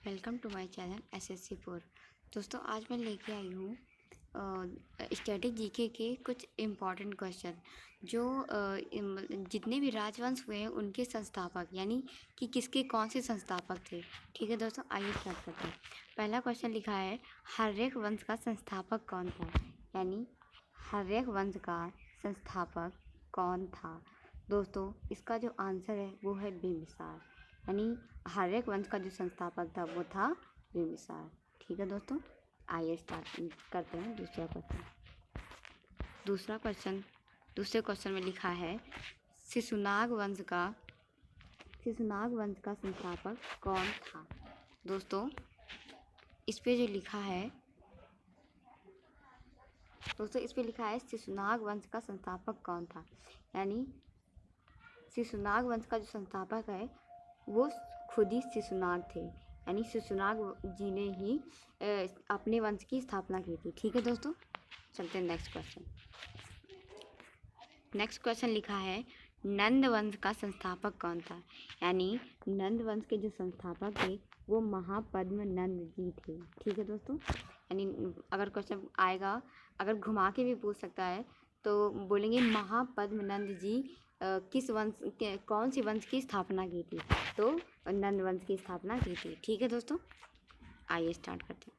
Welcome to my channel SSC 4। दोस्तों आज मैं लेके आई हूँ स्टैटिक जीके के कुछ इम्पॉर्टेंट क्वेश्चन जो जितने भी राजवंश हुए हैं उनके संस्थापक यानी कि किसके कौन से संस्थापक थे। ठीक है दोस्तों, आइए स्टार्ट करते हैं। पहला क्वेश्चन लिखा है हर्यक वंश का संस्थापक कौन था, यानी हर्यक वंश का संस्थापक कौन था। दोस्तों इसका जो आंसर है वो है बिम्बिसार, यानी हर्यक वंश का जो संस्थापक था वो था बिम्बिसार। ठीक है दोस्तों, आइए स्टार्ट करते हैं दूसरे क्वेश्चन में लिखा है शिशुनाग वंश का संस्थापक कौन था। दोस्तों इस पे लिखा है शिशुनाग वंश का संस्थापक कौन था, यानी शिशुनाग वंश का जो संस्थापक है वो खुद ही शिशुनाग थे, यानी शिशुनाग जी ने ही अपने वंश की स्थापना की थी। ठीक है दोस्तों, चलते हैं नेक्स्ट क्वेश्चन लिखा है नंद वंश का संस्थापक कौन था, यानी नंद वंश के जो संस्थापक थे वो महापद्म नंद जी थे। ठीक है दोस्तों, यानी अगर क्वेश्चन आएगा, अगर घुमा के भी पूछ सकता है तो बोलेंगे महापद्म नंद जी कौन सी वंश की स्थापना की थी, तो नंद वंश की स्थापना की थी। ठीक है दोस्तों, आइए स्टार्ट करते हैं,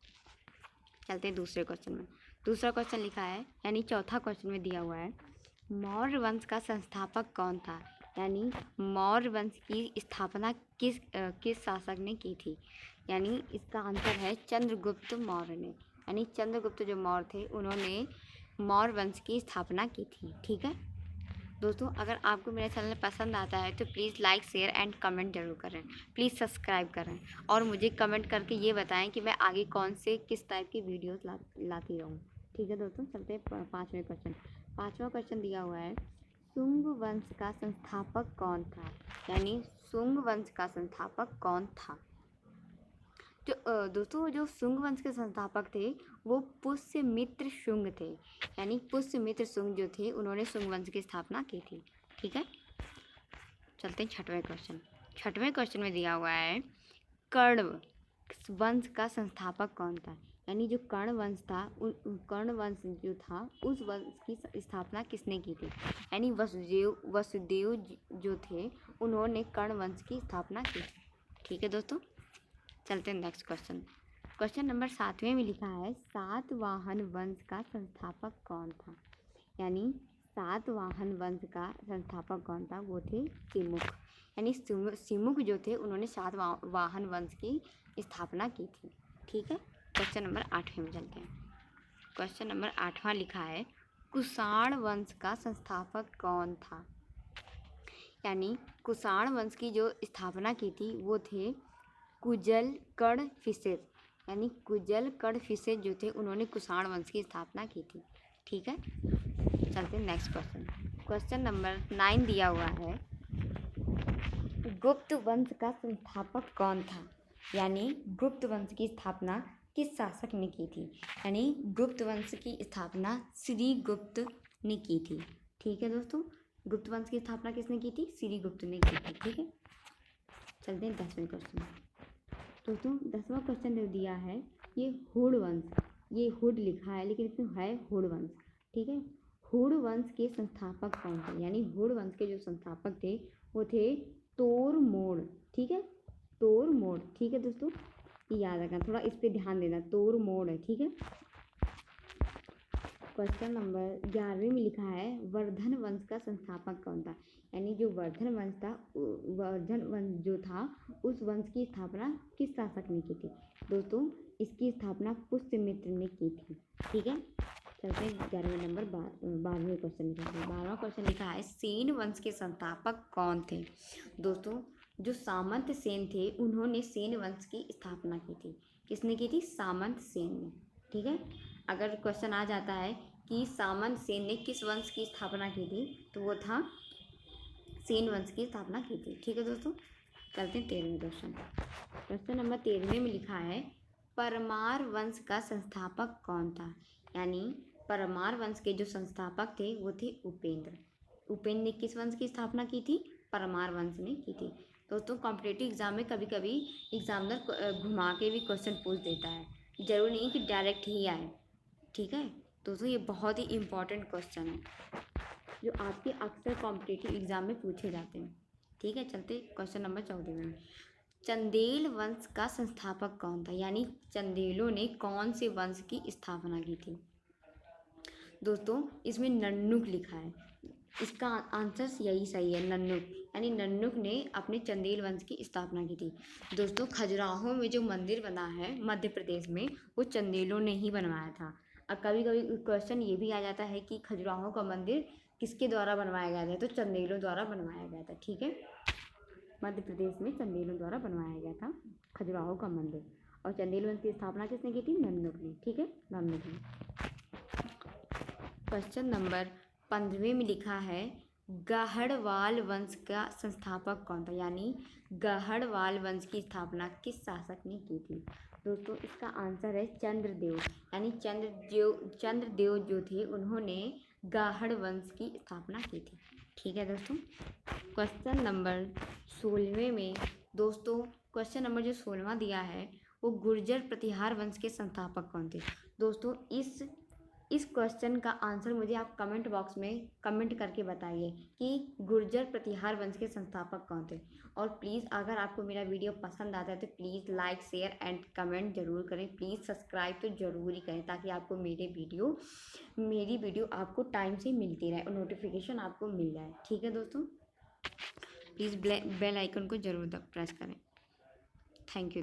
चलते हैं दूसरे क्वेश्चन में। दूसरा क्वेश्चन लिखा है, यानी चौथा क्वेश्चन में दिया हुआ है मौर्य वंश का संस्थापक कौन था, यानी मौर्य वंश की स्थापना किस शासक ने की थी, यानी इसका आंसर है चंद्रगुप्त मौर्य ने, यानी चंद्रगुप्त जो मौर्य थे उन्होंने मौर्य वंश की स्थापना की थी। ठीक है दोस्तों, अगर आपको मेरा चैनल पसंद आता है तो please like share and comment जरूर करें, प्लीज़ सब्सक्राइब करें और मुझे कमेंट करके ये बताएं कि मैं आगे किस टाइप की वीडियोस लाती रहूँ। ठीक है दोस्तों, चलते हैं पाँचवा क्वेश्चन दिया हुआ है शुंग वंश का संस्थापक कौन था, यानी शुंग वंश का संस्थापक कौन था। दोस्तों जो शुंग वंश के संस्थापक थे वो पुष्यमित्र शुंग थे, यानी पुष्यमित्र शुंग जो थे उन्होंने शुंग वंश की स्थापना की थी। ठीक है, चलते हैं छठवें क्वेश्चन में दिया हुआ है कर्ण वंश का संस्थापक कौन था, यानी जो कर्ण वंश जो था उस वंश की स्थापना किसने की थी, यानी वसुदेव जो थे उन्होंने कर्ण वंश की स्थापना की। ठीक है दोस्तों, चलते हैं नेक्स्ट क्वेश्चन नंबर 7वें में लिखा है सातवाहन वंश का संस्थापक कौन था, यानी सातवाहन वंश का संस्थापक कौन था, वो थे सिमुक, यानी सिमुक जो थे उन्होंने सातवाहन वंश की स्थापना की थी। ठीक है, क्वेश्चन नंबर 8वें में चलते हैं। क्वेश्चन नंबर 8वां लिखा है कुषाण वंश का संस्थापक कौन था, यानी कुषाण वंश की जो स्थापना की थी वो थे कुजलकर्ण फिसेर, यानी कुजलकर्ण फिसेर जो थे उन्होंने कुषाण वंश की स्थापना की थी। ठीक है, चलते हैं नेक्स्ट क्वेश्चन नंबर 9 दिया हुआ है गुप्त वंश का संस्थापक कौन था, यानी गुप्त वंश की स्थापना किस शासक ने की थी, यानी गुप्त वंश की स्थापना श्रीगुप्त ने की थी। ठीक है दोस्तों, गुप्त वंश की स्थापना किसने की थी, श्रीगुप्त ने की थी। ठीक है, चलते हैं 10वें क्वेश्चन। दोस्तों 10वां क्वेश्चन जो दिया है ये हुड़ वंश, ये हुड़ लिखा है लेकिन इसमें है हुड़ वंश। ठीक है, हुड़ वंश के संस्थापक कौन थे, यानी हुड़ वंश के जो संस्थापक थे वो थे तोड़मोड़। ठीक है, तोड़मोड़। ठीक है दोस्तों, ये याद रखना, थोड़ा इस पे ध्यान देना, तोड़मोड़ है। ठीक है, क्वेश्चन नंबर 11वें में लिखा है वर्धन वंश का संस्थापक कौन था, यानी जो वर्धन वंश जो था उस वंश की स्थापना किस शासक ने की थी। दोस्तों इसकी स्थापना पुष्यमित्र ने की थी। ठीक है, चलते हैं 12वें क्वेश्चन में। 12वां क्वेश्चन लिखा है सेन वंश के संस्थापक कौन थे। दोस्तों जो सामंत सेन थे उन्होंने सेन वंश की स्थापना की थी। किसने की थी, सामंत सेन ने। ठीक है, अगर क्वेश्चन आ जाता है कि सामंत सेन ने किस वंश की स्थापना की थी तो वो था सेन वंश की स्थापना की थी। ठीक है दोस्तों, चलते हैं 13वें क्वेश्चन नंबर 13वें में लिखा है परमार वंश का संस्थापक कौन था, यानी परमार वंश के जो संस्थापक थे वो थे उपेंद्र ने किस वंश की स्थापना की थी, परमार वंश ने की थी। दोस्तों कॉम्पिटिटिव एग्ज़ाम में कभी कभी एग्जामिनर घुमा के भी क्वेश्चन पूछ देता है, ज़रूरी नहीं कि डायरेक्ट ही आए। ठीक है दोस्तों, ये बहुत ही इम्पॉर्टेंट क्वेश्चन है जो आपके अक्सर कॉम्पिटिटिव एग्ज़ाम में पूछे जाते हैं। ठीक है, चलते क्वेश्चन नंबर 14 में। चंदेल वंश का संस्थापक कौन था, यानी चंदेलों ने कौन से वंश की स्थापना की थी। दोस्तों इसमें नन्नुक लिखा है, इसका आंसर यही सही है, नन्नुक, यानी नन्नुक ने अपने चंदेल वंश की स्थापना की थी। दोस्तों खजुराहो में जो मंदिर बना है मध्य प्रदेश में, वो चंदेलों ने ही बनवाया था। और कभी कभी क्वेश्चन ये भी आ जाता है कि खजुराहो का मंदिर किसके द्वारा बनवाया गया था, तो चंदेलों द्वारा बनवाया गया था। ठीक है, मध्य प्रदेश में चंदेलों द्वारा बनवाया गया था खजुराहो का मंदिर, और चंदेल वंश की स्थापना किसने की थी, नन्नुक ने। ठीक है, नन्नुक ने। क्वेश्चन नंबर 15 में लिखा है गहड़वाल वंश का संस्थापक कौन था, यानी गहड़वाल वंश की स्थापना किस शासक ने की थी। दोस्तों इसका आंसर है चंद्रदेव, यानी चंद्रदेव जो थे उन्होंने गहड़ वंश की स्थापना की थी। ठीक है दोस्तों, क्वेश्चन नंबर 16 में दोस्तों क्वेश्चन नंबर जो 16वां दिया है वो गुर्जर प्रतिहार वंश के संस्थापक कौन थे। दोस्तों इस क्वेश्चन का आंसर मुझे आप कमेंट बॉक्स में कमेंट करके बताइए कि गुर्जर प्रतिहार वंश के संस्थापक कौन थे। और प्लीज़ अगर आपको मेरा वीडियो पसंद आता है तो please like share and comment ज़रूर करें। प्लीज़ सब्सक्राइब तो ज़रूर ही करें ताकि आपको मेरी वीडियो आपको टाइम से मिलती रहे और नोटिफिकेशन आपको मिल जाए। ठीक है दोस्तों, प्लीज़ बेल आइकन को ज़रूर प्रेस करें। Thank you.